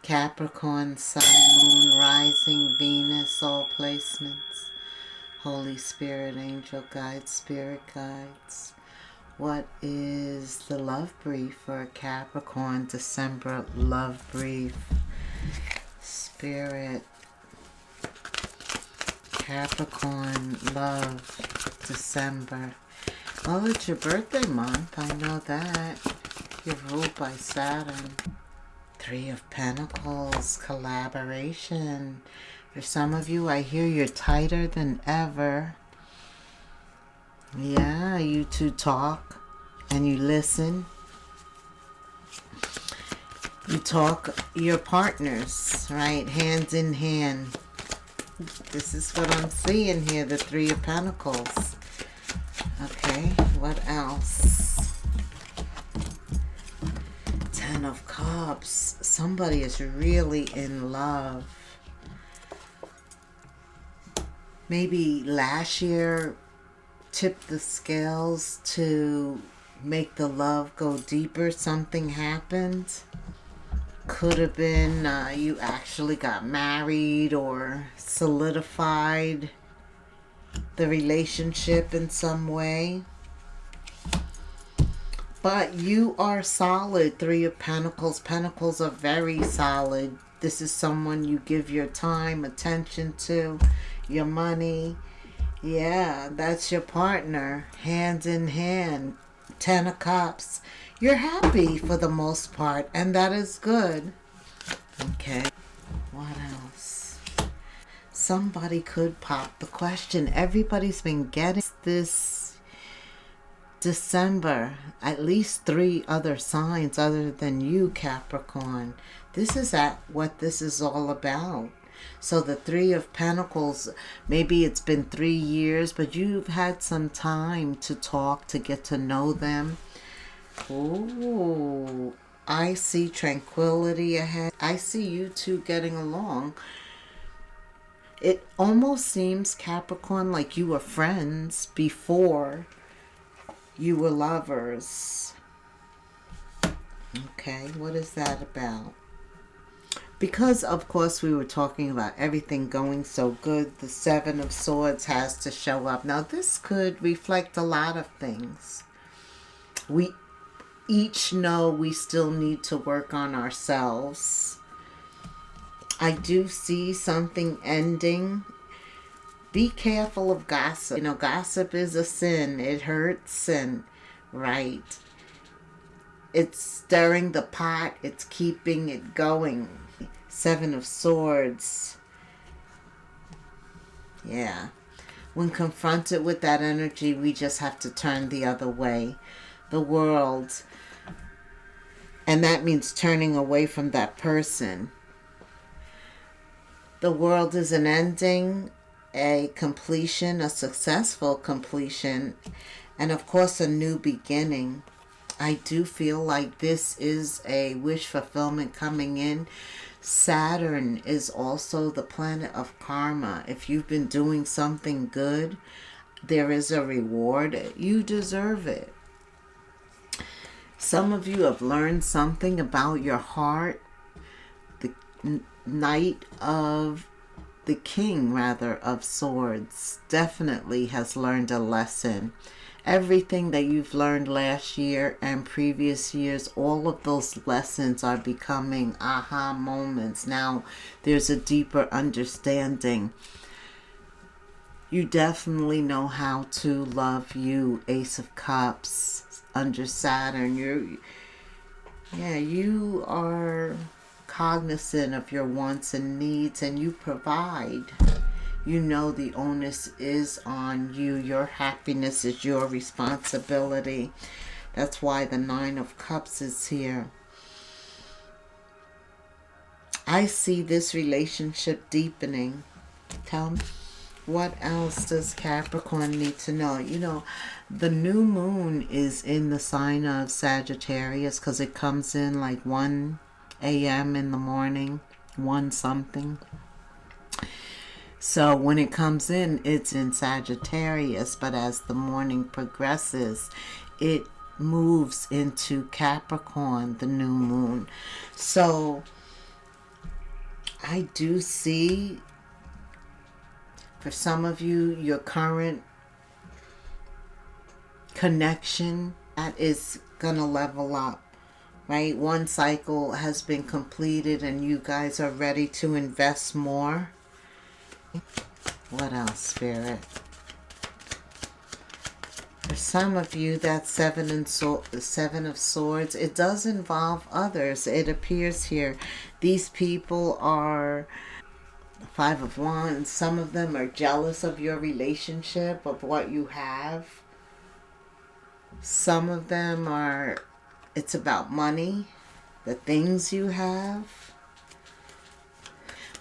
Capricorn, Sun, Moon, Rising, Venus, all placements. Holy Spirit, Angel Guides, Spirit Guides. What is the love brief for Capricorn, December love brief? Spirit, Capricorn, love, December. Well, it's your birthday month, I know that. You're ruled by Saturn. Three of Pentacles, collaboration. For some of you, I hear you're tighter than ever. Yeah, you two talk and you listen. You talk, you're partners, right? Hand in hand. This is what I'm seeing here, the Three of Pentacles. Okay, what else? Ten of Cups. Somebody is really in love. Maybe last year tipped the scales to make the love go deeper. Something happened. Could have been you actually got married or solidified the relationship in some way. But you are solid. Three of Pentacles. Pentacles are very solid. This is someone you give your time, attention to, your money. Yeah, that's your partner. Hand in hand. Ten of Cups. You're happy for the most part, and that is good. Okay. What else? Somebody could pop the question. Everybody's been getting this December, at least 3 other signs other than you, Capricorn. This is what this is all about. So the Three of Pentacles, maybe it's been 3 years, but you've had some time to talk, to get to know them. Ooh, I see tranquility ahead. I see you two getting along. It almost seems, Capricorn, like you were friends before you were lovers. Okay, what is that about? Because, of course, we were talking about everything going so good, the Seven of Swords has to show up. Now, this could reflect a lot of things. We each know we still need to work on ourselves. I do see something ending. Be careful of gossip. You know, gossip is a sin. It hurts, and right. It's stirring the pot. It's keeping it going. Seven of Swords. Yeah. When confronted with that energy, we just have to turn the other way. The world. And that means turning away from that person. The world is an ending, a completion, a successful completion, and of course a new beginning. I do feel like this is a wish fulfillment coming in. Saturn is also the planet of karma. If you've been doing something good, there is a reward. You deserve it. Some of you have learned something about your heart. The Knight of the King, rather, of Swords definitely has learned a lesson. Everything that you've learned last year and previous years, all of those lessons are becoming aha moments. Now there's a deeper understanding. You definitely know how to love you, Ace of Cups, under Saturn. You are cognizant of your wants and needs, and you provide. You know the onus is on you. Your happiness is your responsibility. That's why the Nine of Cups is here. I see this relationship deepening. Tell me, what else does Capricorn need to know? You know, the new moon is in the sign of Sagittarius because it comes in like 1 a.m. in the morning, 1 something. So when it comes in, it's in Sagittarius, but as the morning progresses, it moves into Capricorn, the new moon. So I do see, for some of you, your current connection that is gonna level up, right? One cycle has been completed and you guys are ready to invest more. What else, Spirit? For some of you, that Seven of Swords, it does involve others. It appears here. These people are Five of Wands. Some of them are jealous of your relationship, of what you have. Some of them are, it's about money, the things you have.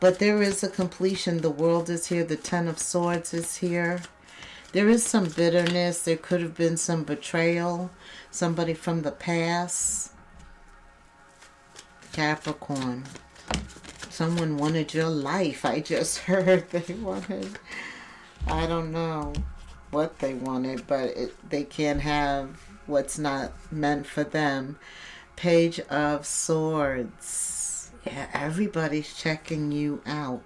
But there is a completion. The World is here. The Ten of Swords is here. There is some bitterness. There could have been some betrayal. Somebody from the past. Capricorn. Someone wanted your life. I just heard they wanted. I don't know what they wanted, but they can't have what's not meant for them. Page of Swords. Yeah, everybody's checking you out.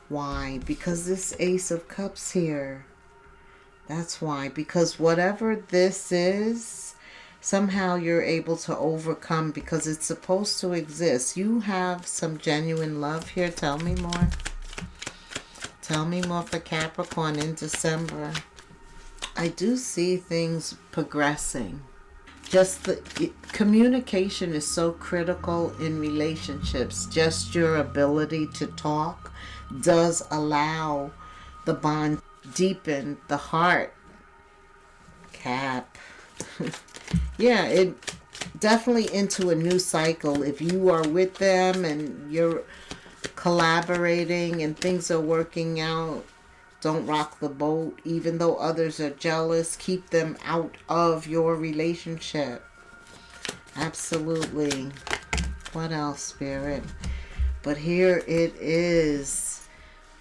Why? Because this Ace of Cups here. That's why. Because whatever this is, somehow you're able to overcome because it's supposed to exist. You have some genuine love here. Tell me more. Tell me more for Capricorn in December. I do see things progressing. Just the communication is so critical in relationships. Just your ability to talk does allow the bond deepen, the heart. Cap. Yeah, it definitely into a new cycle. If you are with them and you're collaborating and things are working out, don't rock the boat. Even though others are jealous, keep them out of your relationship. Absolutely. What else, Spirit? But here it is,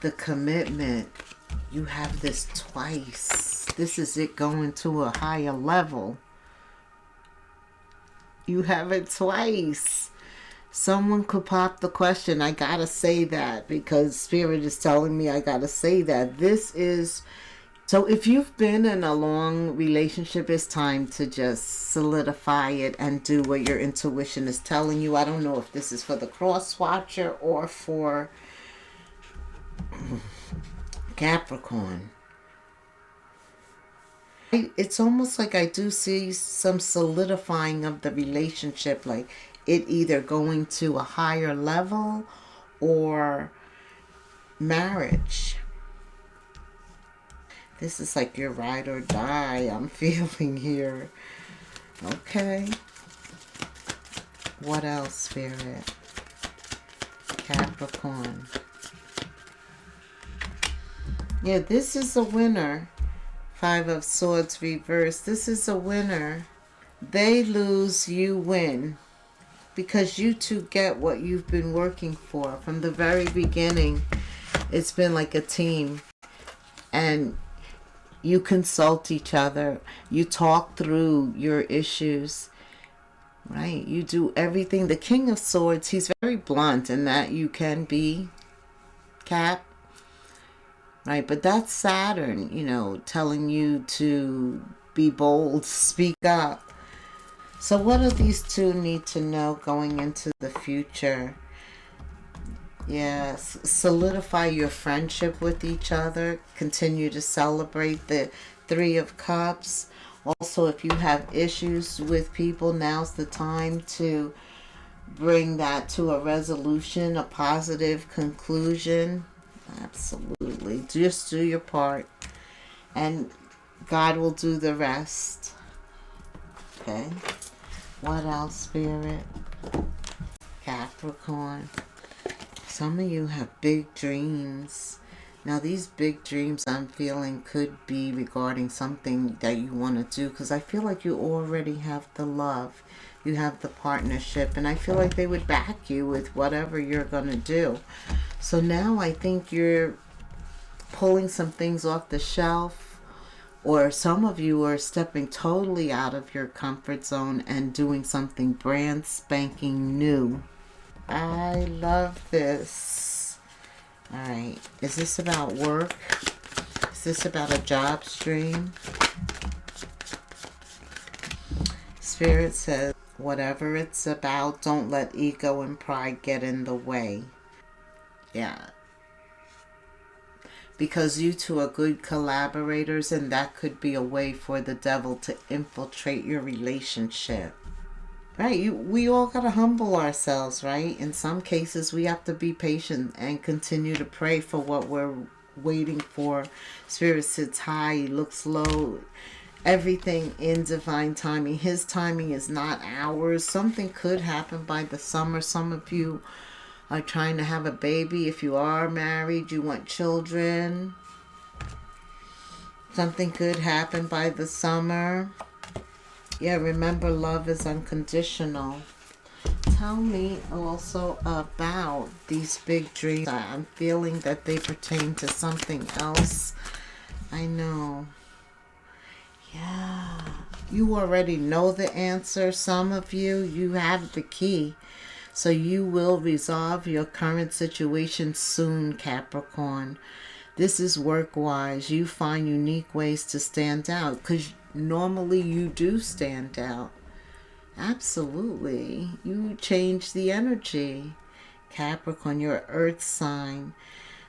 the commitment. You have this twice. This is it going to a higher level. You have it twice. Someone could pop the question. I gotta say that because Spirit is telling me I gotta say that. This is... So if you've been in a long relationship, it's time to just solidify it and do what your intuition is telling you. I don't know if this is for the cross watcher or for Capricorn. It's almost like I do see some solidifying of the relationship, like it either going to a higher level or marriage. This is like your ride or die I'm feeling here. Okay. What else, Spirit? Capricorn. Yeah, this is a winner. Five of Swords reversed. This is a winner. They lose, you win. Because you two get what you've been working for. From the very beginning, it's been like a team. And you consult each other. You talk through your issues. Right? You do everything. The King of Swords, he's very blunt in that you can be, Cap. Right? But that's Saturn, you know, telling you to be bold, speak up. So what do these two need to know going into the future? Yes, solidify your friendship with each other. Continue to celebrate the Three of Cups. Also, if you have issues with people, now's the time to bring that to a resolution, a positive conclusion. Absolutely. Just do your part. And God will do the rest. Okay. What else, Spirit? Capricorn. Some of you have big dreams. Now, these big dreams I'm feeling could be regarding something that you want to do. Because I feel like you already have the love. You have the partnership. And I feel like they would back you with whatever you're going to do. So now I think you're pulling some things off the shelf. Or some of you are stepping totally out of your comfort zone and doing something brand spanking new. I love this. All right. Is this about work? Is this about a job stream? Spirit says, whatever it's about, don't let ego and pride get in the way. Yeah. Because you two are good collaborators, and that could be a way for the devil to infiltrate your relationship. Right, we all got to humble ourselves, right? In some cases, we have to be patient and continue to pray for what we're waiting for. Spirit sits high, he looks low. Everything in divine timing. His timing is not ours. Something could happen by the summer. Some of you are trying to have a baby. If you are married, you want children. Something could happen by the summer. Yeah, remember, love is unconditional. Tell me also about these big dreams. I'm feeling that they pertain to something else. I know. Yeah. You already know the answer. Some of you, you have the key. So you will resolve your current situation soon, Capricorn. This is work-wise. You find unique ways to stand out because normally you do stand out. Absolutely. You change the energy. Capricorn, you're an earth sign.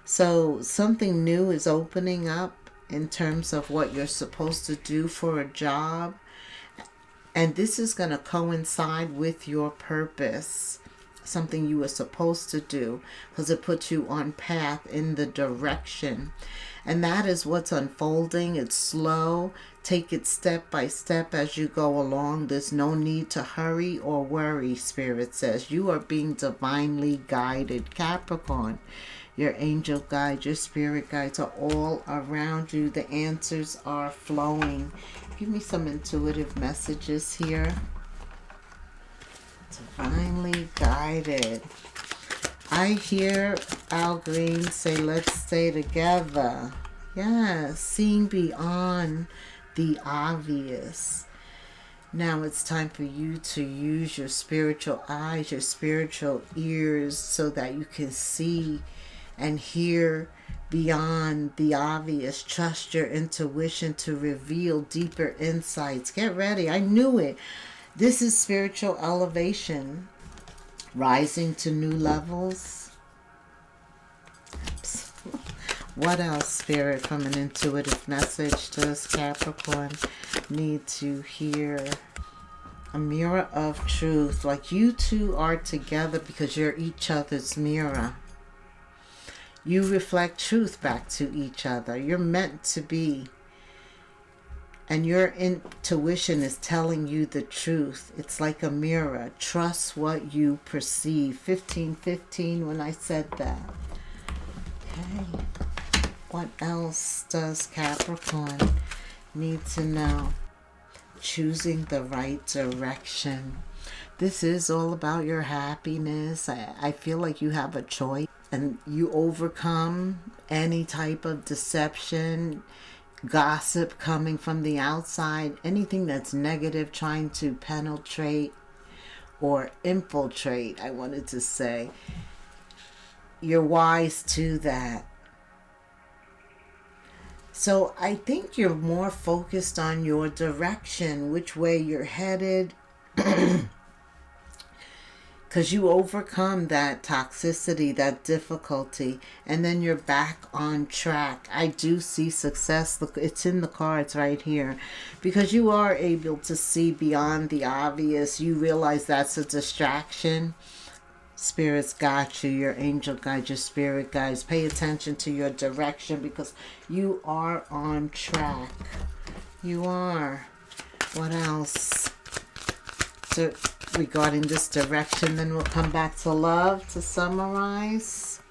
So something new is opening up in terms of what you're supposed to do for a job. And this is going to coincide with your purpose. Something you were supposed to do, because it puts you on path in the direction. And that is what's unfolding. It's slow. Take it step by step as you go along. There's no need to hurry or worry, Spirit says. You are being divinely guided, Capricorn. Your angel guide, your spirit guides are all around you. The answers are flowing. Give me some intuitive messages here. Divinely guided. I hear Al Green say, let's stay together. Yes, seeing beyond the obvious. Now it's time for you to use your spiritual eyes, your spiritual ears, so that you can see and hear beyond the obvious. Trust your intuition to reveal deeper insights. Get ready. I knew it. This is spiritual elevation, rising to new levels. What else, Spirit, from an intuitive message does Capricorn need to hear? A mirror of truth. Like you two are together because you're each other's mirror. You reflect truth back to each other. You're meant to be. And your intuition is telling you the truth. It's like a mirror. Trust what you perceive. 1515 when I said that. Okay. What else does Capricorn need to know? Choosing the right direction. This is all about your happiness. I feel like you have a choice. And you overcome any type of deception, gossip coming from the outside, anything that's negative trying to penetrate or infiltrate, I wanted to say. You're wise to that. So I think you're more focused on your direction, which way you're headed. Because you overcome that toxicity, that difficulty, and then you're back on track. I do see success. Look, it's in the cards right here. Because you are able to see beyond the obvious. You realize that's a distraction. Spirit's got you. Your angel guide, your spirit guides. Pay attention to your direction because you are on track. You are. What else? Regarding this direction, then we'll come back to love to summarize.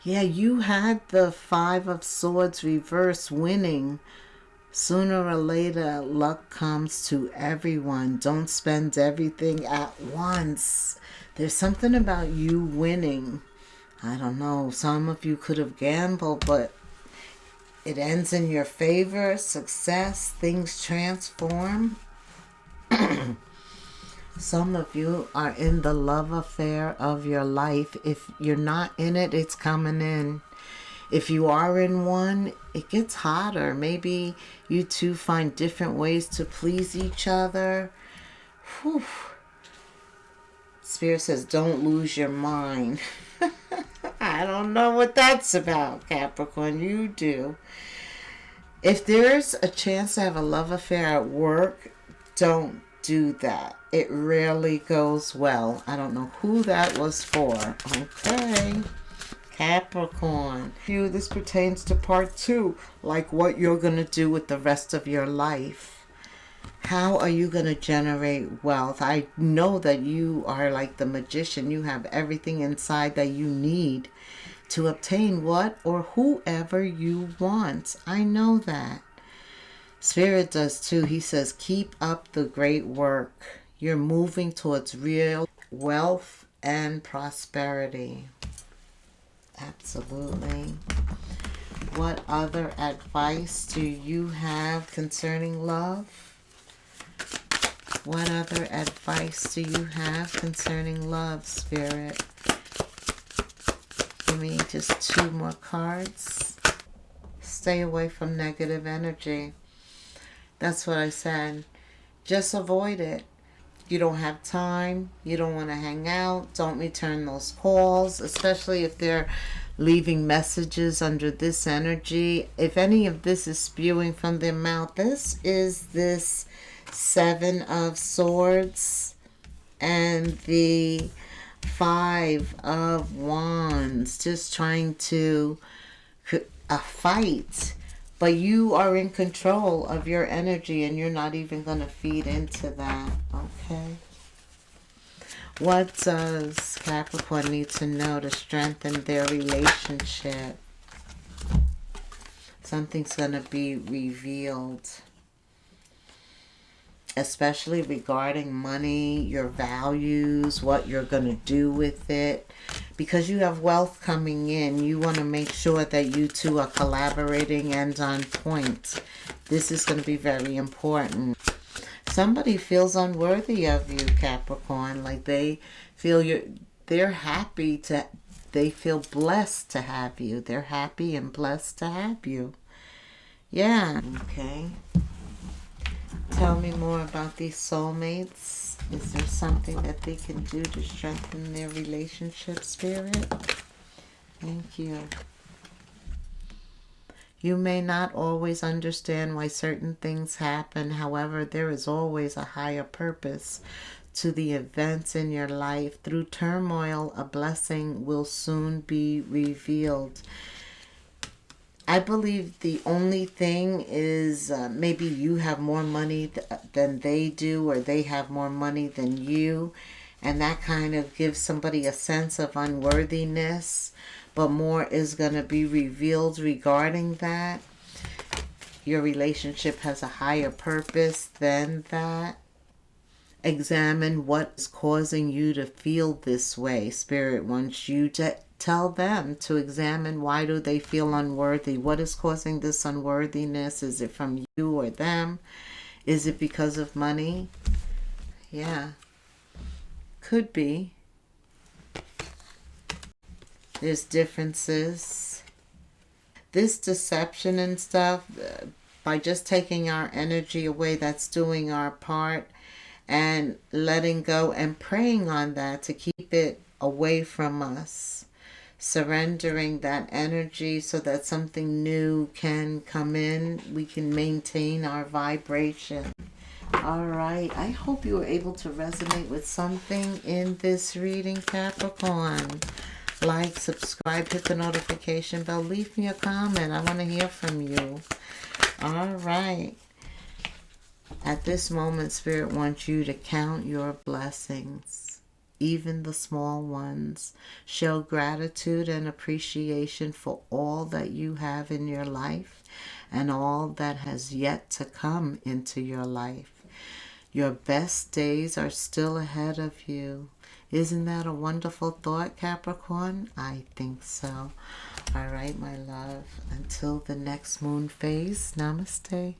Yeah, you had the 5 of Swords reverse winning. Sooner or later, luck comes to everyone. Don't spend everything at once. There's something about you winning. I don't know. Some of you could have gambled, but it ends in your favor. Success. Things transform. Some of you are in the love affair of your life. If you're not in it, it's coming in. If you are in one, it gets hotter. Maybe you two find different ways to please each other. Whew. Spirit says, don't lose your mind. I don't know what that's about, Capricorn. You do. If there's a chance to have a love affair at work, don't do that. It rarely goes well. I don't know who that was for. Okay. Capricorn. This pertains to part 2, like what you're going to do with the rest of your life. How are you going to generate wealth? I know that you are like the magician. You have everything inside that you need to obtain what or whoever you want. I know that. Spirit does too. He says, keep up the great work. You're moving towards real wealth and prosperity. Absolutely. What other advice do you have concerning love? What other advice do you have concerning love, Spirit? Give me just 2 more cards. Stay away from negative energy. That's what I said. Just avoid it. You don't have time. You don't want to hang out. Don't return those calls, especially if they're leaving messages under this energy. If any of this is spewing from their mouth, this is this 7 of Swords and the 5 of Wands. Just trying to fight. But you are in control of your energy and you're not even going to feed into that. Okay. What does Capricorn need to know to strengthen their relationship? Something's going to be revealed. Especially regarding money, your values, what you're going to do with it. Because you have wealth coming in, you want to make sure that you two are collaborating and on point. This is going to be very important. Somebody feels unworthy of you, Capricorn. Like they feel they're happy to, they feel blessed to have you. They're happy and blessed to have you. Yeah. Okay. Tell me more about these soulmates. Is there something that they can do to strengthen their relationship, Spirit? Thank you. You may not always understand why certain things happen. However, there is always a higher purpose to the events in your life. Through turmoil, a blessing will soon be revealed. I believe the only thing is maybe you have more money than they do, or they have more money than you. And that kind of gives somebody a sense of unworthiness. But more is going to be revealed regarding that. Your relationship has a higher purpose than that. Examine what's causing you to feel this way. Spirit wants you to tell them to examine, why do they feel unworthy? What is causing this unworthiness? Is it from you or them? Is it because of money? Yeah. Could be. There's differences. This deception and stuff, by just taking our energy away, that's doing our part, and letting go and praying on that to keep it away from us. Surrendering that energy so that something new can come in. We can maintain our vibration. All right. I hope you were able to resonate with something in this reading, Capricorn. Like, subscribe, hit the notification bell. Leave me a comment. I want to hear from you. All right. At this moment, Spirit wants you to count your blessings, even the small ones. Show gratitude and appreciation for all that you have in your life and all that has yet to come into your life. Your best days are still ahead of you. Isn't that a wonderful thought, Capricorn? I think so. All right, my love. Until the next moon phase, namaste.